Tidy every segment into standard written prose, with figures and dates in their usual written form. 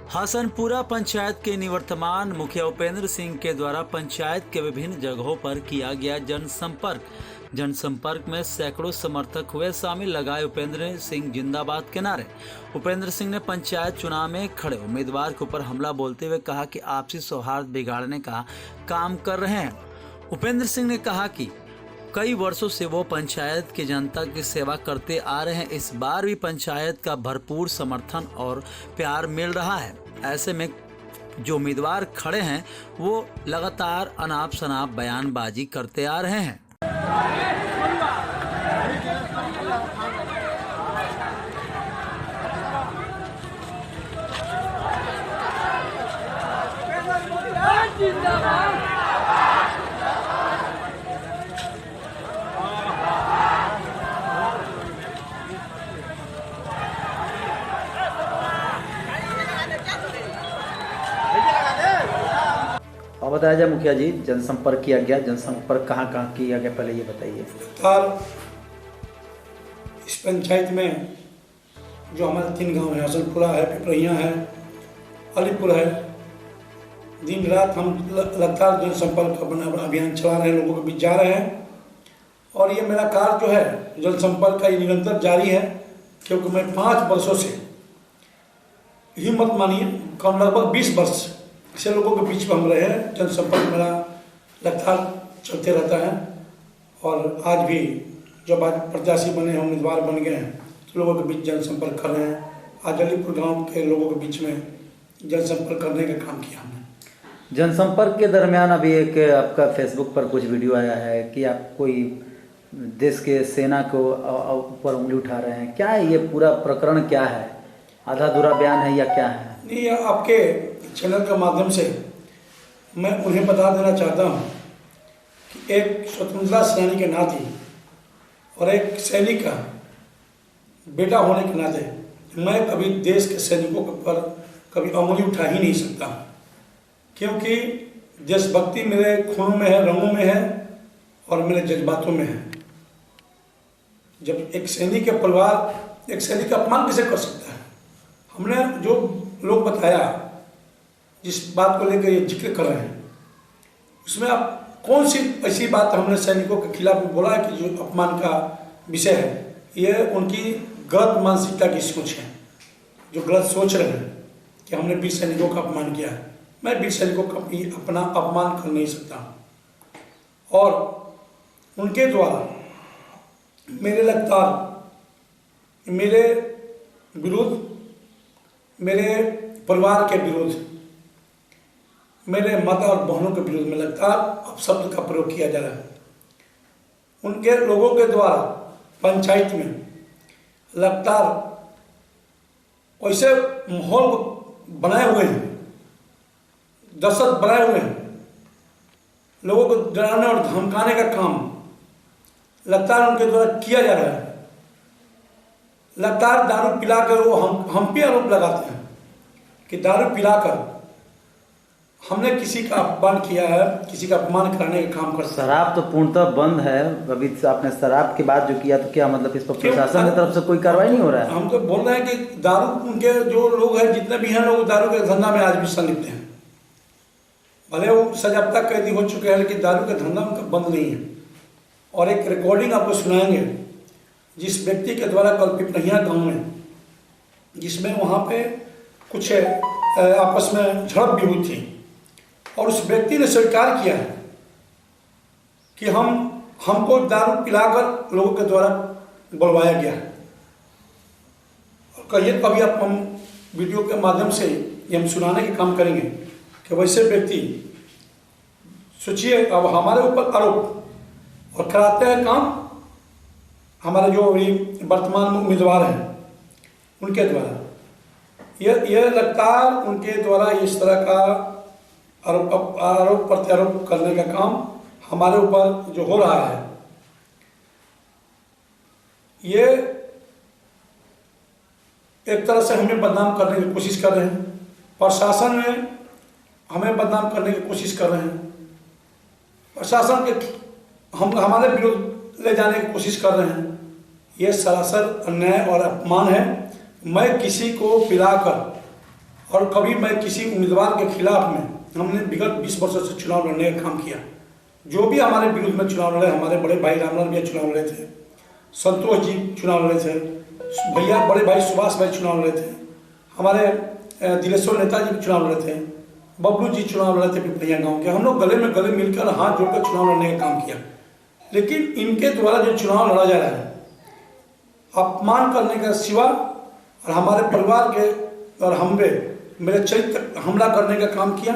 हसनपुरा पंचायत के निवर्तमान मुखिया उपेंद्र सिंह के द्वारा पंचायत के विभिन्न जगहों पर किया गया जनसंपर्क में सैकड़ों समर्थक हुए शामिल। लगाए उपेंद्र सिंह जिंदाबाद के नारे। उपेंद्र सिंह ने पंचायत चुनाव में खड़े उम्मीदवार के ऊपर हमला बोलते हुए कहा कि आपसी सौहार्द बिगाड़ने का काम कर रहे हैं। उपेंद्र सिंह ने कहा कि कई वर्षों से वो पंचायत की जनता की सेवा करते आ रहे हैं। इस बार भी पंचायत का भरपूर समर्थन और प्यार मिल रहा है। ऐसे में जो उम्मीदवार खड़े हैं वो लगातार अनाप शनाप बयानबाजी करते आ रहे हैं। और बताया जाए मुखिया जी, जनसंपर्क किया गया, जनसंपर्क कहाँ कहाँ किया गया, पहले ये बताइए। इस पंचायत में जो हमारे 3 गांव हैं, हसनपुरा है, पिपरहिया है, अलीपुर है, दिन रात हम लगातार जनसंपर्क अपना अभियान चला रहे हैं, लोगों के बीच जा रहे हैं। और ये मेरा कार्य जो है जनसंपर्क का ये निरंतर जारी है, क्योंकि मैं 5 वर्षों से ही मत मानिए कम लगभग 20 वर्ष से लोगों के बीच में हम रहे हैं। जनसंपर्क मेरा लगातार चलते रहता है। और आज भी जब आज प्रत्याशी बने हैं, उम्मीदवार बन गए हैं, तो लोगों के बीच जनसंपर्क कर रहे हैं। आज अलीपुर गांव के लोगों के बीच में जनसंपर्क करने का काम किया हमने। जनसंपर्क के दरमियान अभी एक आपका फेसबुक पर कुछ वीडियो आया है कि आप कोई देश के सेना को ऊपर उंगली उठा रहे हैं। क्या है ये पूरा प्रकरण, क्या है? आधा अधूरा बयान है या क्या है? नहीं, आपके चैनल के माध्यम से मैं उन्हें बता देना चाहता हूँ कि एक स्वतंत्रता सेनानी के नाते और एक सैनिक का बेटा होने के नाते मैं कभी देश के सैनिकों के ऊपर कभी उंगली उठा ही नहीं सकता, क्योंकि देशभक्ति मेरे खून में है, रंगों में है और मेरे जज्बातों में है। जब एक सैनिक के परिवार एक सैनिक का अपमान कैसे कर सकता है? हमने जो लोग बताया, जिस बात को लेकर ये जिक्र कर रहे हैं, उसमें आप कौन सी ऐसी बात हमने सैनिकों के खिलाफ बोला है कि जो अपमान का विषय है? ये उनकी गलत मानसिकता की सोच है, जो गलत सोच रहे हैं कि हमने वीर सैनिकों का अपमान किया है। मैं वीर सैनिकों का अपना अपमान कर नहीं सकता। और उनके द्वारा मेरे लगातार मेरे विरुद्ध, मेरे परिवार के विरुद्ध, मेरे माता और बहनों के विरुद्ध में लगातार अपशब्द का प्रयोग किया जा रहा है। उनके लोगों के द्वारा पंचायत में लगातार ऐसे माहौल बनाए हुए हैं, दहशत बनाए हुए हैं, लोगों को डराने और धमकाने का काम लगातार उनके द्वारा किया जा रहा है। लगातार दारू पिलाकर वो हम पे आरोप लगाते हैं कि दारू पिलाकर हमने किसी का अपमान किया है, किसी का अपमान कराने का काम करते हैं। शराब तो पूर्णतः बंद है। अभी आपने शराब के बाद जो किया, तो क्या मतलब इस पर प्रशासन की तरफ से कोई कार्रवाई नहीं हो रहा है? हम तो बोल रहे हैं कि दारू, उनके जो लोग हैं, जितने भी हैं लोग, दारू के धंधा में आज भी संलिप्त हैं। भले वो सजाप्ता कैदी हो चुके हैं, लेकिन दारू का धंधा उनका बंद नहीं है। और एक रिकॉर्डिंग आपको सुनाएंगे जिस व्यक्ति के द्वारा कल पिपरहिया गाँव में, जिसमें वहाँ पे कुछ आपस में झड़प भी हुई थी, और उस व्यक्ति ने स्वीकार किया है कि हमको दारू पिलाकर लोगों के द्वारा बुलवाया गया है। और कहिए कभी आप हम वीडियो के माध्यम से ये हम सुनाने के काम करेंगे कि वैसे व्यक्ति, सोचिए, अब हमारे ऊपर आरोप और कराते हैं काम हमारे जो अभी वर्तमान उम्मीदवार हैं उनके द्वारा। यह लगातार उनके द्वारा इस तरह का आरोप प्रत्यारोप करने का काम हमारे ऊपर जो हो रहा है, ये एक तरह से हमें बदनाम करने की कोशिश कर रहे हैं। प्रशासन में हमें बदनाम करने की कोशिश कर रहे हैं। प्रशासन के हम हमारे विरुद्ध ले जाने की कोशिश कर रहे हैं। ये सरासर अन्याय और अपमान है। मैं किसी को पिलाकर और कभी मैं किसी उम्मीदवार के खिलाफ में, हमने विगत 20 वर्षों से चुनाव लड़ने का काम किया। जो भी हमारे विरुद्ध में चुनाव लड़े, हमारे बड़े भाई रामलाल भैया चुनाव लड़े थे, संतोष जी चुनाव लड़े थे, भैया बड़े भाई सुभाष भाई चुनाव लड़े थे, हमारे दिलेश्वर नेताजी चुनाव लड़े थे, बबलू जी चुनाव लड़े थे पिपलिया गांव के। हम लोग गले में गले मिलकर हाथ जोड़कर चुनाव लड़ने का काम किया। लेकिन इनके द्वारा जो चुनाव लड़ा जा रहा है, अपमान करने का सिवा और हमारे परिवार के और हम पे मेरे चरित्र हमला करने का काम किया।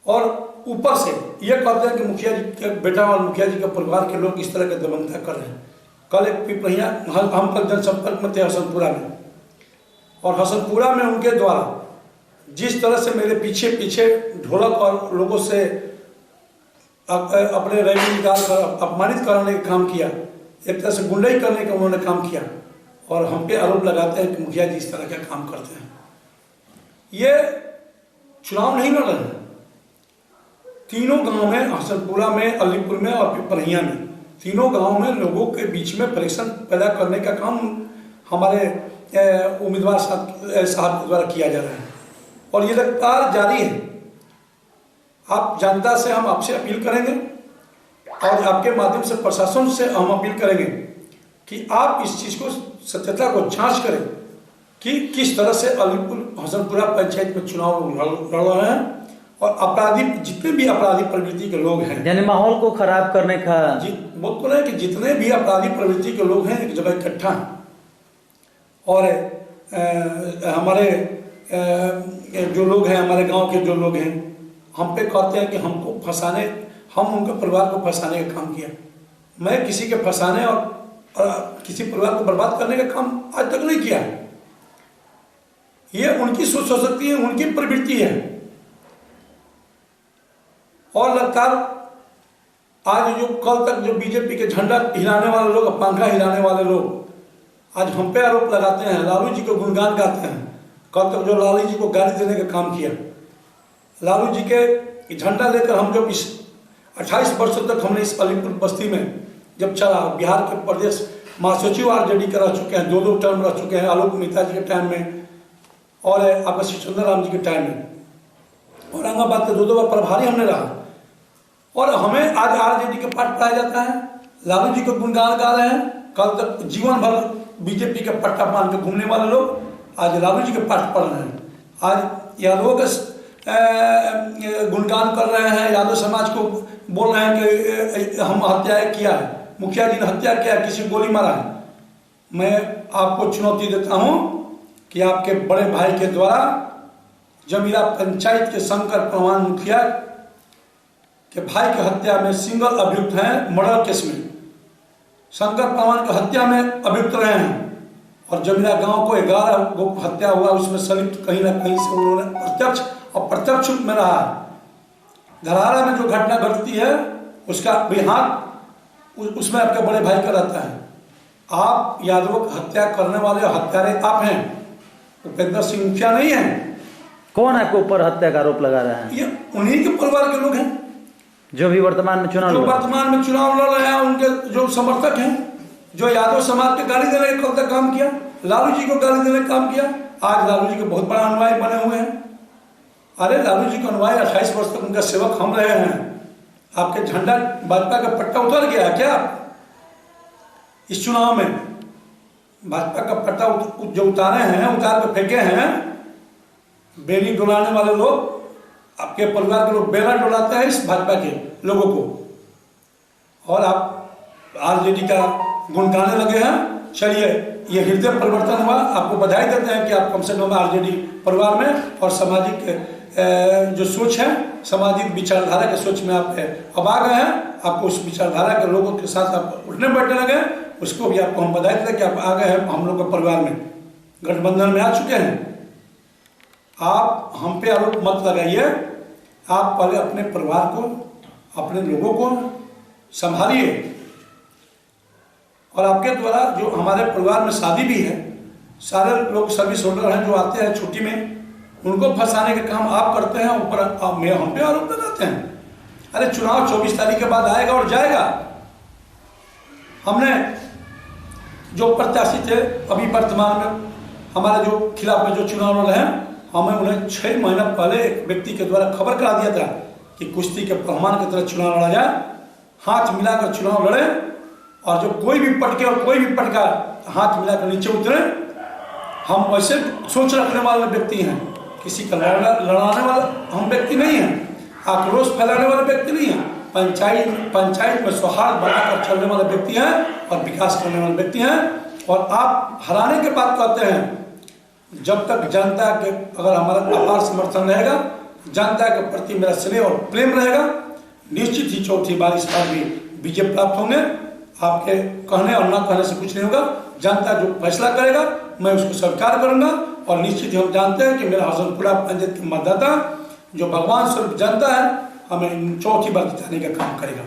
और ऊपर से ये कहते हैं कि मुखिया जी के बेटा और मुखिया जी के परिवार के लोग इस तरह के दमनता कर रहे हैं। कल एक पिपलिया हम कल जनसंपर्क में थे हसनपुरा में, और हसनपुरा में उनके द्वारा जिस तरह से मेरे पीछे पीछे ढोलक और लोगों से अपने रैली निकाल कर अपमानित कराने का काम किया, एक तरह से गुंडाई करने का उन्होंने काम किया, और हम पे आरोप लगाते हैं कि मुखिया जी इस तरह का काम करते हैं। ये चुनाव नहीं लड़ रहे हैं। तीनों गांव में, हसनपुरा में, अलीपुर में और पिपरिया में, तीनों गांव में लोगों के बीच में फ्रिक्शन पैदा करने का काम हमारे उम्मीदवार साहब के द्वारा किया जा रहा है, और ये लगातार जारी है। आप जनता से हम आपसे अपील करेंगे और आपके माध्यम से प्रशासन से हम अपील करेंगे कि आप इस चीज़ को, सत्यता को जांच करें कि किस तरह से अलीपुर हसनपुरा पंचायत में चुनाव लड़ रहे हैं, और अपराधी, जितने भी अपराधी प्रवृत्ति के लोग हैं, यानी माहौल को खराब करने का बोल तो रहे हैं कि जितने भी अपराधी प्रवृत्ति के लोग हैं एक जगह इकट्ठा हैं, और हमारे जो लोग हैं, हमारे गांव के जो लोग हैं, हम पे कहते हैं कि हमको फंसाने, हम उनके परिवार को फंसाने का काम किया। मैं किसी के फंसाने और किसी परिवार को बर्बाद करने का काम आज तक नहीं किया। ये उनकी सोच हो सकती है, उनकी प्रवृत्ति है। और लगातार आज जो कल तक जो बीजेपी के झंडा हिलाने वाले लोग, पंखा हिलाने वाले लोग आज हम पे आरोप लगाते हैं, लालू जी को गुणगान गाते हैं। कल तक जो लालू जी को गाली देने का काम किया, लालू जी के झंडा लेकर हम जब इस 28 वर्षों तक हमने इस अलीपुर बस्ती में जब चला, बिहार के प्रदेश महासचिव आरजेडी के रह चुके हैं, 2 टर्म रह चुके हैं, आलोक मेहता जी के टाइम में और आपका चंद्र राम जी के टाइम में, औरंगाबाद के 2 बार प्रभारी हमने रहा। और हमें आज आरजेडी के पाठ पढ़ाया जाता है, लालू जी को गुणगान गा रहे हैं। कल तक जीवन भर बीजेपी के पट्टा मान के घूमने वाले लोग आज लालू जी के पाठ पढ़ रहे हैं। आज यादवों के गुणगान कर रहे हैं, यादव समाज को बोल रहे हैं कि हम हत्या किया है, मुखिया जी ने हत्या किया है, किसी को गोली मारा है। मैं आपको चुनौती देता हूं कि आपके बड़े भाई के द्वारा जमीरा पंचायत के शंकर प्रमाण मुखिया के भाई की हत्या में सिंगल अभियुक्त हैं, मर्डर केस में शंकर प्रमाण की हत्या में अभियुक्त रहे हैं, और जमीरा गांव को 11 गो हत्या हुआ, उसमें संलिप्त कहीं ना कहीं से उन्होंने प्रत्यक्ष और प्रत्यक्ष रूप में रहा। धरारा में जो घटना घटती है उसका भी हाथ उसमें आपके बड़े भाई का रहता है। आप यादवों की हत्या करने वाले हत्यारे आप हैं, उपेंद्र सिंह मुखिया नहीं है। कौन आपके ऊपर हत्या का आरोप लगा रहा है? ये उन्हीं के परिवार के लोग हैं जो भी वर्तमान में चुनाव लड़ रहे हैं, उनके जो समर्थक हैं, जो यादव समाज के गाली देने का काम किया, लालू जी को गाली देने का काम किया। आज लालू जी के बहुत बड़ा अनुयायी बने हुए हैं। अरे लालू जी का अनुयायी 28 वर्ष तक उनका सेवक हम रहे हैं। आपके झंडा भाजपा का पट्टा उतर गया है क्या? इस चुनाव में भाजपा का पट्टा जो उतारे हैं, उतार के फेंके हैं, बेनी डुलाने वाले लोग, आपके परिवार के लोग बेला डुलाते हैं इस भाजपा के लोगों को, और आप आरजेडी का गुण गाने लगे हैं। चलिए, ये हृदय परिवर्तन हुआ, आपको बधाई देते हैं कि आप कम से कम आरजेडी परिवार में और सामाजिक जो सोच है, सामाजिक विचारधारा के सोच में आप अब आ गए हैं। आपको उस विचारधारा के लोगों के साथ आप उठने बैठने लगे, उसको भी आपको हम बधाई देते हैं कि आप आ गए हैं हम लोग के परिवार में, गठबंधन में आ चुके हैं। आप हम पे आरोप मत लगाइए, आप पहले अपने परिवार को, अपने लोगों को संभालिए। और आपके द्वारा जो हमारे परिवार में शादी भी है, सारे लोग सर्विस होल्डर हैं जो आते हैं छुट्टी में, उनको फंसाने का काम आप करते हैं, ऊपर हम पे आरोप लगाते हैं। अरे चुनाव 24 तारीख के बाद आएगा और जाएगा। हमने जो प्रत्याशी थे अभी वर्तमान में हमारे जो खिलाफ में जो चुनाव लड़े हैं, हमें उन्हें 6 महीना पहले एक व्यक्ति के द्वारा खबर करा दिया था कि कुश्ती के पहलवान की तरह चुनाव लड़ा जाए, हाथ मिलाकर चुनाव लड़े, और जो कोई भी पटके और कोई भी पटका हाथ मिलाकर नीचे उतरे। हम वैसे सोच रखने वाले व्यक्ति हैं, किसी का लड़ाने वाला हम व्यक्ति नहीं हैं, आक्रोश फैलाने वाले व्यक्ति नहीं हैं। पंचायत में सौहार्द बनाकर चलने वाले व्यक्ति हैं और विकास करने वाले व्यक्ति हैं। और आप हराने के बाद कहते हैं, जब तक जनता के अगर हमारा अपार समर्थन रहेगा, जनता के प्रति मेरा स्नेह और प्रेम रहेगा, निश्चित ही चौथी बार इस बार भी विजय प्राप्त होंगे। आपके कहने और न कहने से कुछ नहीं होगा। जनता जो फैसला करेगा मैं उसको स्वीकार करूंगा। और निश्चित ही हम जानते हैं कि मेरा हसनपुरा पंचायत के मतदाता जो भगवान स्वरूप जनता है, हमें चौथी बार जिताने का काम करेगा।